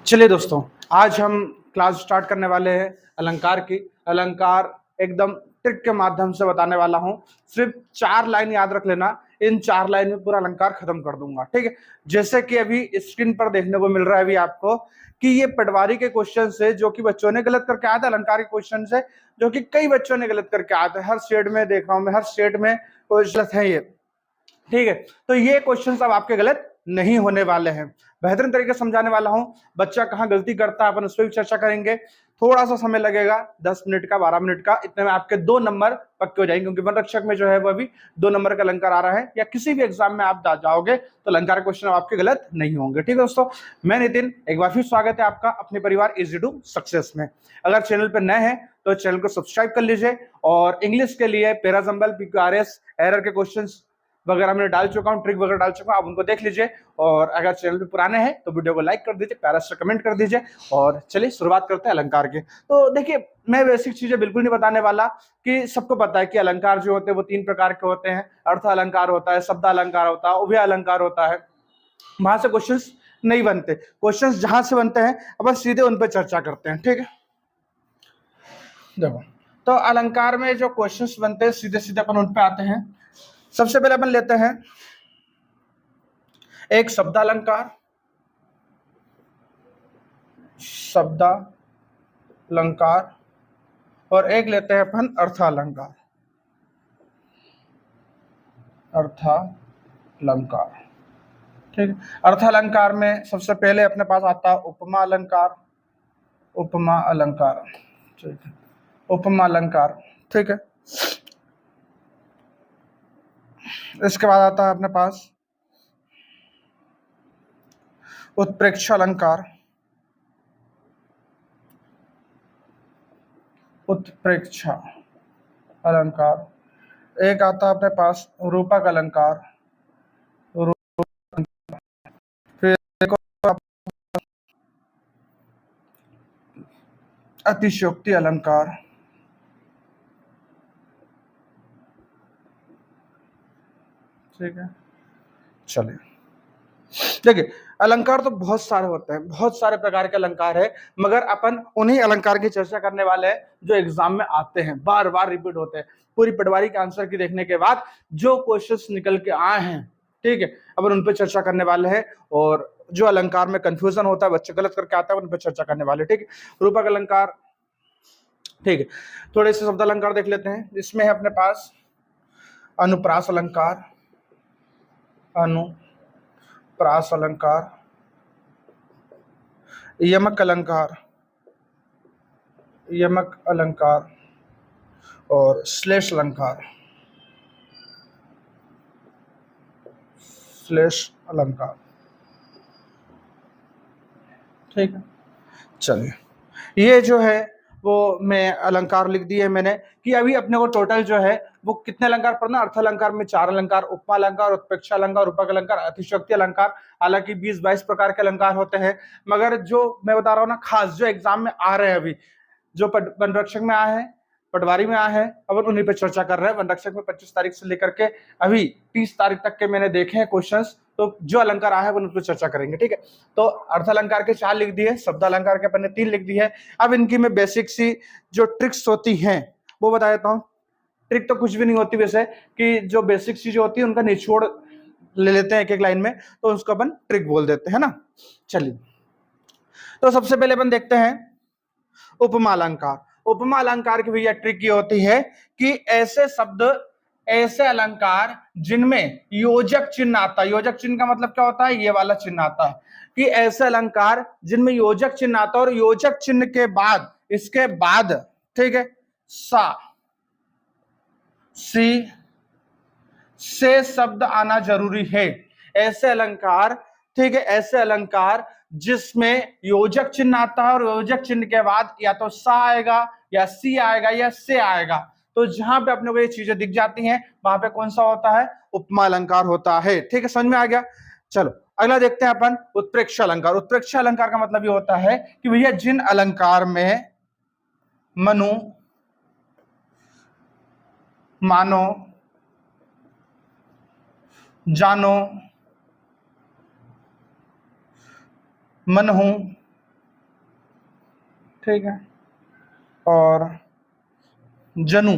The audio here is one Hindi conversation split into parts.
चलिए दोस्तों, आज हम क्लास स्टार्ट करने वाले हैं अलंकार की। अलंकार एकदम ट्रिक के माध्यम से बताने वाला हूं। सिर्फ 4 लाइन याद रख लेना, इन 4 लाइन में पूरा अलंकार खत्म कर दूंगा। ठीक है, जैसे कि अभी स्क्रीन पर देखने को मिल रहा है अभी आपको कि ये पटवारी के क्वेश्चन से जो कि बच्चों ने गलत करके आया था, अलंकार के क्वेश्चन से जो कि कई बच्चों ने गलत करके आया था। हर स्टेट में देख रहा हूं मैं, हर स्टेट में क्वेश्चन है ये। ठीक है, तो ये क्वेश्चंस अब आपके गलत नहीं होने वाले हैं। बेहतरीन तरीके से समझाने वाला हूं। बच्चा कहां गलती करता है अपन उस पर भी चर्चा करेंगे। थोड़ा सा समय लगेगा, 10 मिनट का, 12 मिनट का, इतने में आपके 2 नंबर पक्के हो जाएंगे, क्योंकि वन रक्षक में जो है वो अभी 2 नंबर का अलंकार आ रहा है। या किसी भी एग्जाम में आप जाओगे तो अलंकार क्वेश्चन आपके गलत नहीं होंगे। ठीक है दोस्तों, मैं नितिन, एक बार फिर स्वागत है आपका अपने परिवार इजी टू सक्सेस में। अगर चैनल पर नए हैं तो चैनल को सब्सक्राइब कर लीजिए, और इंग्लिश के लिए पैराजंबल, पीक्यूआरएस, एरर के क्वेश्चन वगैरह मैंने डाल चुका हूँ, ट्रिक वगैरह डाल चुका हूँ, आप उनको देख लीजिए। और अगर चैनल पे पुराने हैं तो वीडियो को लाइक कर दीजिए, प्यारा सा कमेंट कर दीजिए। और चलिए शुरुआत करते हैं अलंकार की। तो देखिए, मैं बेसिक चीजें बिल्कुल नहीं बताने वाला कि सबको पता है कि अलंकार जो होते हैं वो 3 प्रकार के होते हैं। अर्थ अलंकार होता है, शब्द अलंकार होता है, उभय अलंकार होता है। वहां से क्वेश्चंस नहीं बनते। क्वेश्चंस जहां से बनते हैं अपन सीधे उन पर चर्चा करते हैं। ठीक है, देखो, तो अलंकार में जो क्वेश्चंस बनते हैं सीधे सीधे अपन उन पे आते हैं। सबसे पहले अपन लेते हैं एक शब्दालंकार, शब्दालंकार, और एक लेते हैं अपन अर्थालंकार, अर्थालंकार। ठीक है, अर्थालंकार में सबसे पहले अपने पास आता है उपमा अलंकार। उपमा अलंकार, ठीक है, उपमा अलंकार। ठीक है, इसके बाद आता है अपने पास उत्प्रेक्ष अलंकार। उत्प्रेक्ष अलंकार। एक आता है अपने पास रूपक अलंकार। फिर एक और अतिशयोक्ति अलंकार। ठीक है, चलिए देखिए, अलंकार तो बहुत सारे होते हैं, बहुत सारे प्रकार के अलंकार है, मगर अपन उन्हीं अलंकार की चर्चा करने वाले हैं जो एग्जाम में आते हैं, बार बार रिपीट होते हैं। पूरी पटवारी के आंसर की देखने के बाद जो क्वेश्चंस निकल के आए हैं, ठीक है, अपन उन पर चर्चा करने वाले हैं। और जो अलंकार में कंफ्यूजन होता है, बच्चे गलत करके आता है, उन पर चर्चा करने वाले। ठीक है, रूपक अलंकार। ठीक है, थोड़े से शब्द अलंकार देख लेते हैं। इसमें है अपने पास अनुप्रास अलंकार, अनुप्रास अलंकार, यमक अलंकार, यमक अलंकार, और श्लेष अलंकार, श्लेष अलंकार। ठीक है, चलिए, ये जो है वो मैं अलंकार लिख दिए मैंने कि अभी अपने को टोटल जो है वो कितने अलंकार पढ़ना। अर्थ अलंकार में 4 अलंकार, उपमा अलंकार, उत्प्रेक्ष अलंकार, रूपक अलंकार, अतिशयोक्ति अलंकार। हालांकि 20-22 प्रकार के अलंकार होते हैं, मगर जो मैं बता रहा हूँ ना, खास जो एग्जाम में आ रहे हैं अभी, जो वन रक्षक में आए हैं, पटवारी में आए हैं, अब उन्हीं पे चर्चा कर रहे हैं। वन रक्षक में 25 तारीख से लेकर के अभी 30 तारीख तक के मैंने देखे हैं क्वेश्चंस, तो जो अलंकार आया है वो उन पर चर्चा करेंगे। ठीक है, तो अर्थ अलंकार के 4 लिख दिए, शब्द अलंकार के अपन ने 3 लिख दी है। अब इनकी मैं बेसिक सी जो ट्रिक्स होती हैं वो बता देता हूँ। ट्रिक तो कुछ भी नहीं होती वैसे, कि जो बेसिक चीजें होती है उनका निचोड़ ले लेते हैं एक एक लाइन में, तो उसको अपन ट्रिक बोल देते हैं ना। चलिए, तो सबसे पहले अपन देखते हैं उपमा अलंकार। उपमा अलंकार की भैया ट्रिक ये होती है कि ऐसे शब्द, ऐसे अलंकार जिनमें योजक चिन्ह आता है। योजक चिन्ह का मतलब क्या होता है? ये वाला चिन्ह आता है, कि ऐसे अलंकार जिनमें योजक चिन्ह आता है और योजक चिन्ह के बाद, इसके बाद, ठीक है, सा, सी से शब्द आना जरूरी है। ऐसे अलंकार, ठीक है, ऐसे अलंकार जिसमें योजक चिन्ह आता है और योजक चिन्ह के बाद या तो सा आएगा या सी आएगा या से आएगा, तो जहां पे अपने को ये चीजें दिख जाती हैं वहां पे कौन सा होता है? उपमा अलंकार होता है। ठीक है, समझ में आ गया। चलो अगला देखते हैं अपन उत्प्रेक्ष अलंकार। उत्प्रेक्ष अलंकार का मतलब ये होता है कि भैया जिन अलंकार में मनु, मानो, जानो, मनहू, ठीक है, और जनु,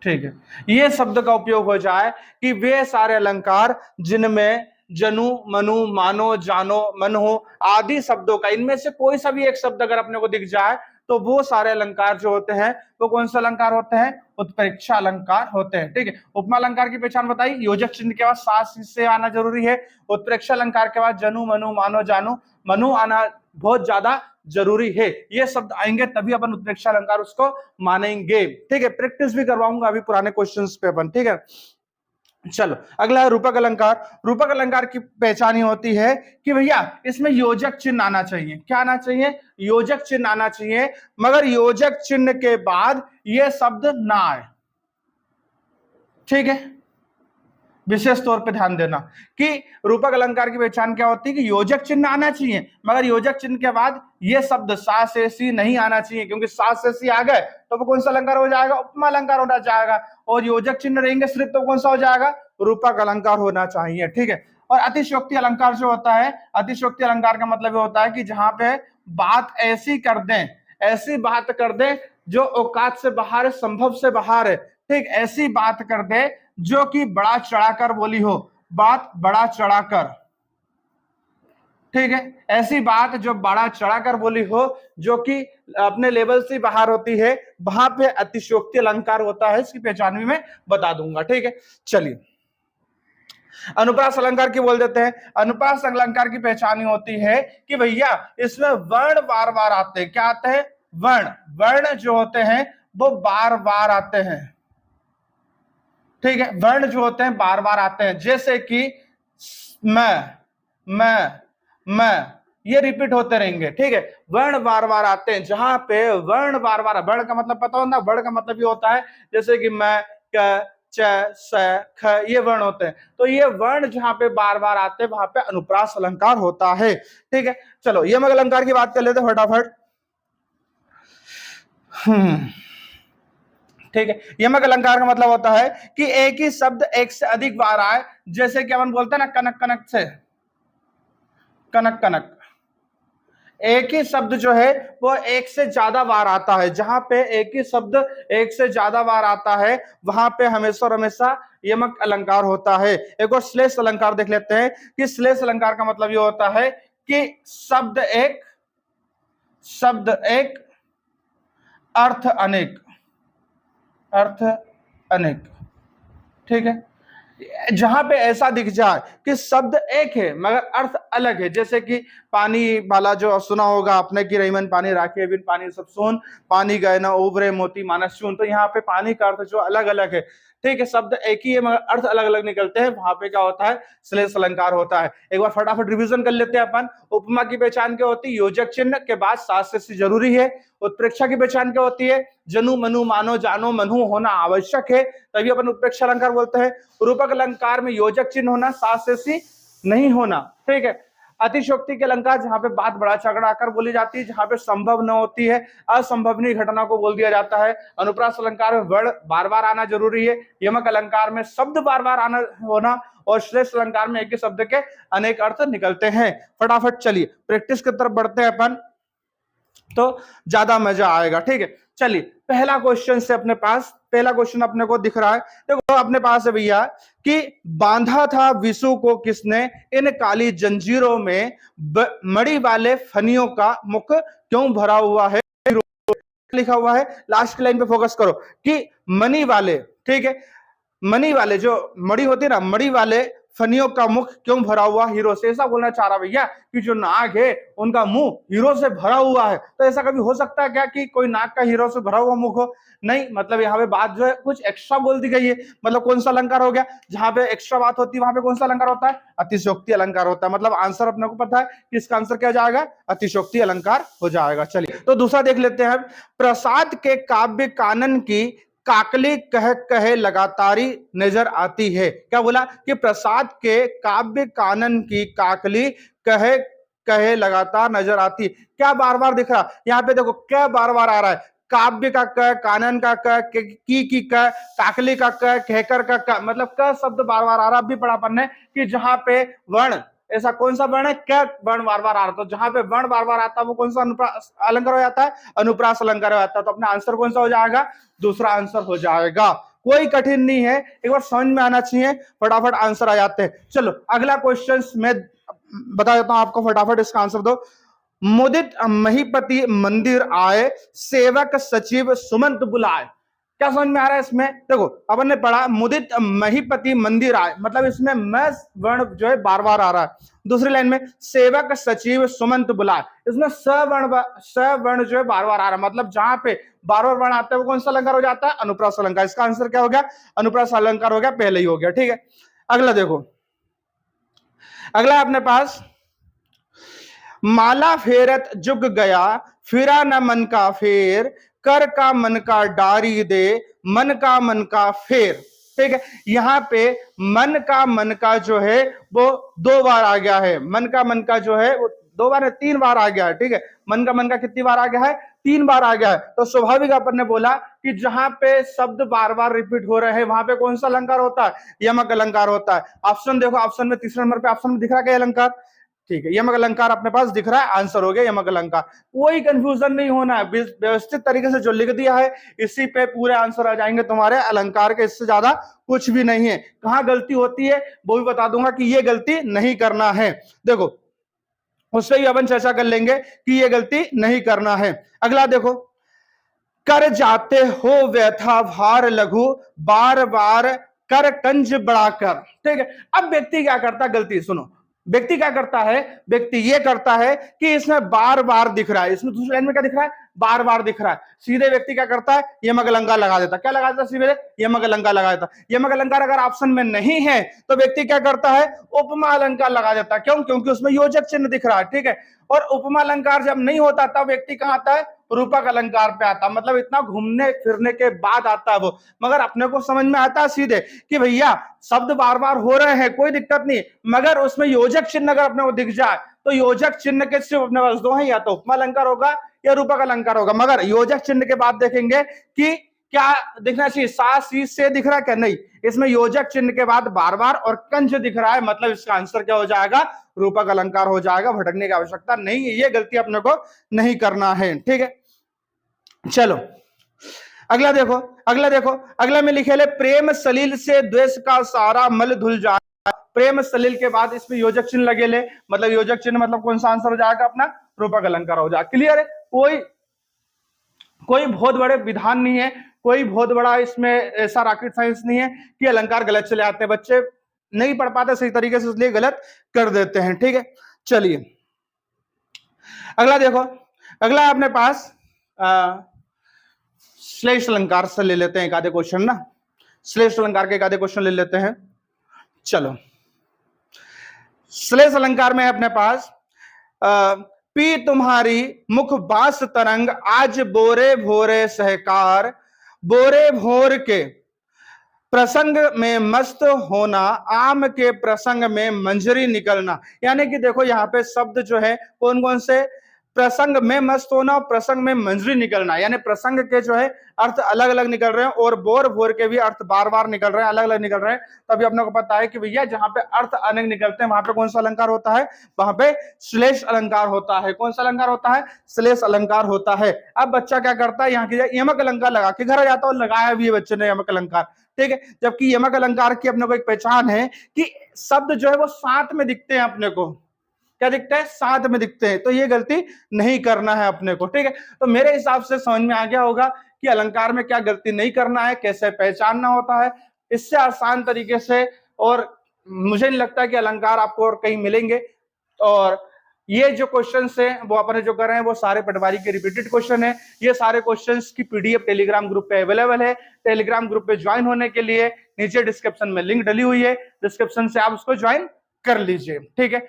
ठीक है। ये शब्द का उपयोग हो जाए कि वे सारे अलंकार जिनमें जनु, मनु, मानो, जानो, मन हो आदि शब्दों का, इनमें से कोई सा भी एक शब्द अगर अपने को दिख जाए तो वो सारे अलंकार जो होते हैं वो कौन से अलंकार होते हैं? उत्प्रेक्षा अलंकार होते हैं। ठीक है, उपमा अलंकार की पहचान बताई, योजक चिन्ह के बाद सास से आना जरूरी है। उत्प्रेक्षा अलंकार के बाद जनु, मनु, मानो, जानो, मनु आना बहुत ज्यादा जरूरी है। ये शब्द आएंगे तभी अपन उत्प्रेक्षा अलंकार उसको मानेंगे। ठीक है, प्रैक्टिस भी करवाऊंगा अभी पुराने क्वेश्चंस पे अपन। ठीक है, चलो अगला है रूपक अलंकार। रूपक अलंकार की पहचान ही होती है कि भैया इसमें योजक चिन्ह आना चाहिए। क्या आना चाहिए? योजक चिन्ह आना चाहिए, मगर योजक चिन्ह के बाद यह शब्द ना आए। ठीक है, विशेष तौर पे ध्यान देना कि रूपक अलंकार की पहचान क्या होती है कि योजक चिन्ह आना चाहिए, मगर योजक चिन्ह के बाद ये शब्द सा से सी नहीं आना चाहिए, क्योंकि सा से सी आ गए तो वो कौन सा अलंकार हो जाएगा? उपमा अलंकार होना जाएगा। और योजक चिन्ह रहेंगे सिर्फ तो कौन सा हो जाएगा? रूपक अलंकार होना चाहिए। ठीक है, और अतिशयोक्ति अलंकार जो होता है, अतिशयोक्ति अलंकार का मतलब होता है कि जहां पे बात ऐसी कर दें, ऐसी बात कर दें जो औकात से बाहर है, संभव से बाहर है। ठीक, ऐसी बात कर दे जो कि बड़ा चढ़ाकर बोली हो, बात बड़ा चढ़ाकर। ठीक है, ऐसी बात जो बड़ा चढ़ाकर बोली हो, जो कि अपने लेवल से बाहर होती है, वहां पे अतिशयोक्ति अलंकार होता है। इसकी पहचान भी मैं बता दूंगा। ठीक है, चलिए अनुप्रास अलंकार की बोल देते हैं। अनुप्रास अलंकार की पहचान ही होती है कि भैया इसमें वर्ण बार बार आते हैं। क्या आते हैं? वर्ण। वर्ण जो होते हैं वो बार बार आते हैं। ठीक है, वर्ण जो होते हैं बार बार आते हैं, जैसे कि मैं, ये रिपीट होते रहेंगे। ठीक है, वर्ण बार बार आते हैं। जहां पे वर्ण बार बार, वर्ण का मतलब पता होना, वर्ण का मतलब ये होता है जैसे कि मैं, क, च, स, ख, ये वर्ण होते हैं। तो ये वर्ण जहां पे बार बार आते हैं वहां पे अनुप्रास अलंकार होता है। ठीक है, चलो यमक अलंकार की बात कर लेते हैं फटाफट। ठीक है, यमक अलंकार का मतलब होता है कि एक ही शब्द एक से अधिक बार आए, जैसे कि अपन बोलते हैं ना कनक कनक से, कनक कनक। एक ही शब्द जो है वो एक से ज्यादा बार आता है। जहां पे एक ही शब्द एक से ज्यादा बार आता है वहां पे हमेशा और हमेशा यमक अलंकार होता है। एक और श्लेष अलंकार देख लेते हैं कि श्लेष अलंकार का मतलब ये होता है कि शब्द एक अर्थ अनेक, अर्थ अनेक। ठीक है, जहां पे ऐसा दिख जाए कि शब्द एक है मगर अर्थ अलग है, जैसे कि पानी वाला जो सुना होगा आपने कि रहीमन पानी राखे बिन पानी सब सोन, पानी गए ना उबरे मोती मानस चून। तो यहाँ पे पानी का अर्थ जो अलग अलग है। ठीक है, शब्द एक ही है मगर अर्थ अलग अलग निकलते हैं, वहां पे क्या होता है? श्लेष अलंकार होता है। एक बार फटाफट रिवीजन कर लेते हैं अपन। उपमा की पहचान क्या होती है? योजक चिन्ह के बाद सास से जरूरी है। उत्प्रेक्षा की पहचान क्या होती है? जनु, मनु, मानो, जानो, मनु होना आवश्यक है, तभी अपन उत्प्रेक्षा अलंकार बोलते हैं। रूपक अलंकार में योजक चिन्ह होना, सास से नहीं होना। ठीक है, अतिशयोक्ति के अलंकार जहां पे बात बड़ा चढ़ा कर बोली जाती है, जहां पे संभव न होती है, असंभवनीय घटना को बोल दिया जाता है। अनुप्रास अलंकार में वर्ण बार बार आना जरूरी है। यमक अलंकार में शब्द बार बार आना होना, और श्लेष अलंकार में एक ही शब्द के अनेक अर्थ निकलते हैं। फटाफट चलिए प्रैक्टिस की तरफ बढ़ते हैं अपन, तो ज्यादा मजा आएगा। ठीक है, चलिए पहला क्वेश्चन से अपने पास, पहला क्वेश्चन अपने को दिख रहा है, देखो अपने पास है भैया कि बांधा था विशु को किसने, इन काली जंजीरों में मणि वाले फनियों का मुख क्यों भरा हुआ है। लिखा हुआ है, लास्ट लाइन पे फोकस करो कि मणि वाले। ठीक है, मणि वाले जो मणि होती है ना, मणि वाले फनियों का मुख क्यों भरा हुआ हीरो से। ऐसा बोलना चाह रहा भैया कि जो नाग है उनका मुंह हीरो से भरा हुआ है। तो ऐसा कभी हो सकता है क्या कि कोई नाग का हीरो से भरा हुआ मुख हो? नहीं, मतलब यहाँ पे बात जो है कुछ एक्स्ट्रा बोल दी गई है। मतलब कौन सा अलंकार हो गया? जहां पे एक्स्ट्रा बात होती है वहां पे कौन सा अलंकार होता है? अतिशयोक्ति अलंकार होता है। मतलब आंसर अपने को पता है कि इसका आंसर क्या जाएगा? अतिशयोक्ति अलंकार हो जाएगा। चलिए तो दूसरा देख लेते हैं। प्रसाद के काव्य कानन की काकली कह कहे लगातारी नजर आती है। क्या बोला कि प्रसाद के काव्य कानन की काकली कहे कहे लगातार नजर आती। क्या बार बार दिख रहा? यहाँ पे देखो क्या बार बार आ रहा है? काव्य का क, कानन का क, की क, काकली का क, कहकर का क, मतलब क शब्द बार बार आ रहा। अभी पढ़ा अपन ने कि जहां पे वर्ण ऐसा कौन सा वर्ण है, क्या वर्ण बार बार आ रहा है, तो जहां पे वर्ण बार बार आता है वो कौन सा अनुप्रास अलंकार हो जाता है, अनुप्रास अलंकार हो जाता है। तो अपना आंसर कौन सा हो जाएगा, दूसरा आंसर हो जाएगा। कोई कठिन नहीं है, एक बार समझ में आना चाहिए, फटाफट आंसर आ जाते हैं। चलो अगला क्वेश्चन मैं बता देता हूं आपको, फटाफट इसका आंसर दो। मुदित महीपति मंदिर आए, सेवक सचिव सुमंत बुलाए। क्या समझ में आ रहा है इसमें, देखो अपन ने पढ़ा मुदित महीपति मंदिर आए, मतलब इसमें मैं वर्ण जो है बार बार आ रहा है। दूसरी लाइन में सेवक सचिव सुमंत बुलाए, इसमें सवर्ण जो है बार बार आ रहा है, मतलब जहां पे बार बार वर्ण आता है वो कौन सा अलंकार हो जाता है, अनुप्रास अलंकार। इसका आंसर क्या हो गया, अनुप्रास अलंकार हो गया, पहले ही हो गया। ठीक है, अगला देखो, अगला अपने पास, माला फेरत जुग गया, फिरा न मन का फेर, कर का मन का डारी दे, मन का फेर। ठीक है, यहां पे मन का जो है वो दो बार आ गया है, मन का जो है वो दो बार है, तीन बार आ गया है। ठीक है, मन का कितनी बार आ गया है, तीन बार आ गया है। तो स्वाभाविक अपन ने बोला कि जहां पे शब्द बार बार रिपीट हो रहे हैं वहां पे कौन सा अलंकार होता है, यमक अलंकार होता है। ऑप्शन देखो, ऑप्शन में तीसरे नंबर पे ऑप्शन में दिख रहा है क्या अलंकार, ठीक है, यमक अलंकार अपने पास दिख रहा है, आंसर हो गया यमक अलंकार। कोई कंफ्यूजन नहीं होना है, व्यवस्थित तरीके से जो लिख दिया है इसी पे पूरे आंसर आ जाएंगे तुम्हारे अलंकार के, इससे ज्यादा कुछ भी नहीं है। कहां गलती होती है वो भी बता दूंगा कि ये गलती नहीं करना है, देखो उससे ही अपन चर्चा कर लेंगे कि ये गलती नहीं करना है। अगला देखो, कर जाते हो व्यथा भार लघु, बार बार कर कंज बढ़ाकर। ठीक है, अब व्यक्ति क्या करता है, गलती सुनो, व्यक्ति क्या करता है, व्यक्ति ये करता है कि इसमें बार बार दिख रहा है, इसमें दूसरी लाइन में क्या दिख रहा है, बार बार दिख रहा है, सीधे व्यक्ति क्या करता है, यमक अलंकार लगा देता। क्या लगा देता, सीधे यमक अलंकार लगा देता। यमक अलंकार अगर ऑप्शन में नहीं है तो व्यक्ति क्या करता है, उपमा अलंकार लगा देता। क्यों, क्योंकि उसमें योजक चिन्ह दिख रहा है। ठीक है, और उपमा अलंकार जब नहीं होता तब व्यक्ति कहां आता है, रूपक अलंकार पे आता, मतलब इतना घूमने फिरने के बाद आता है वो। मगर अपने को समझ में आता है सीधे कि भैया शब्द बार बार हो रहे हैं, कोई दिक्कत नहीं, मगर उसमें योजक चिन्ह अगर अपने को दिख जाए तो योजक चिन्ह के सिर्फ अपने पास दो हैं, या तो उपमा अलंकार होगा या रूपक अलंकार होगा। मगर योजक चिन्ह के बाद देखेंगे कि क्या दिखना चाहिए, सा सी से दिख रहा है क्या, नहीं, इसमें योजक चिन्ह के बाद बार बार और कंज दिख रहा है, मतलब इसका आंसर क्या हो जाएगा, रूपक अलंकार हो जाएगा। भटकने की आवश्यकता नहीं है, ये गलती अपने को नहीं करना है। ठीक है, चलो अगला देखो, अगला देखो, अगला में लिखे ले, प्रेम सलील से द्वेष का सारा मल धुल जाए। प्रेम सलील के बाद इसमें योजक चिन्ह लगे ले, मतलब योजक चिन्ह मतलब कौन सा आंसर हो जाएगा अपना, रूपक अलंकार हो जाएगा। क्लियर है, कोई बहुत बड़े विधान नहीं है, कोई बहुत बड़ा इसमें ऐसा रॉकेट साइंस नहीं है कि अलंकार गलत चले आते हैं, बच्चे नहीं पढ़ पाते सही तरीके से इसलिए गलत कर देते हैं। ठीक है, चलिए अगला देखो, अगला अपने पास श्लेष अलंकार से ले लेते हैं एक आधे क्वेश्चन ना, श्लेष अलंकार के एक आधे क्वेश्चन ले लेते हैं। चलो श्लेष अलंकार में अपने पास पी तुम्हारी मुख बास तरंग, आज बोरे भोरे सहकार, बोरे भोर के प्रसंग में मस्त होना, आम के प्रसंग में मंजरी निकलना। यानी कि देखो यहाँ पे शब्द जो है कौन कौन से, प्रसंग में मस्त होना और प्रसंग में मंजरी निकलना, यानी प्रसंग के जो है अर्थ अलग अलग निकल रहे हैं और बोर भोर के भी अर्थ बार बार निकल रहे हैं, अलग अलग निकल रहे हैं। तभी अपने को पता है कि भैया जहां पे अर्थ अनेक निकलते हैं वहां पे कौन सा अलंकार होता है, वहां पे श्लेष अलंकार होता है। कौन सा अलंकार होता है, श्लेष अलंकार होता है। अब बच्चा क्या करता है, यहाँ की यमक अलंकार लगा के घर आ जाता है, लगाया भी है बच्चे ने यमक अलंकार। ठीक है, जबकि यमक अलंकार की अपने को एक पहचान है कि शब्द जो है वो साथ में दिखते हैं, अपने को क्या दिखता है, साथ में दिखते हैं, तो ये गलती नहीं करना है अपने को। ठीक है, तो मेरे हिसाब से समझ में आ गया होगा कि अलंकार में क्या गलती नहीं करना है, कैसे पहचानना होता है, इससे आसान तरीके से। और मुझे नहीं लगता कि अलंकार आपको और कहीं मिलेंगे। और ये जो क्वेश्चन है वो अपने जो कर रहे हैं वो सारे पटवारी के रिपीटेड क्वेश्चन है। ये सारे क्वेश्चंस की पीडीएफ टेलीग्राम ग्रुप पे अवेलेबल है। टेलीग्राम ग्रुप पे ज्वाइन होने के लिए नीचे डिस्क्रिप्शन में लिंक डली हुई है, डिस्क्रिप्शन से आप उसको ज्वाइन कर लीजिए। ठीक है,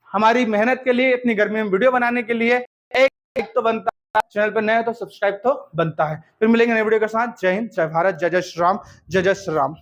हमारी मेहनत के लिए, इतनी गर्मी में वीडियो बनाने के लिए एक तो बनता है, चैनल पर नए हो तो सब्सक्राइब तो बनता है। फिर मिलेंगे नए वीडियो के साथ। जय हिंद, जय भारत, जय जय श्री राम, जय जय श्री राम।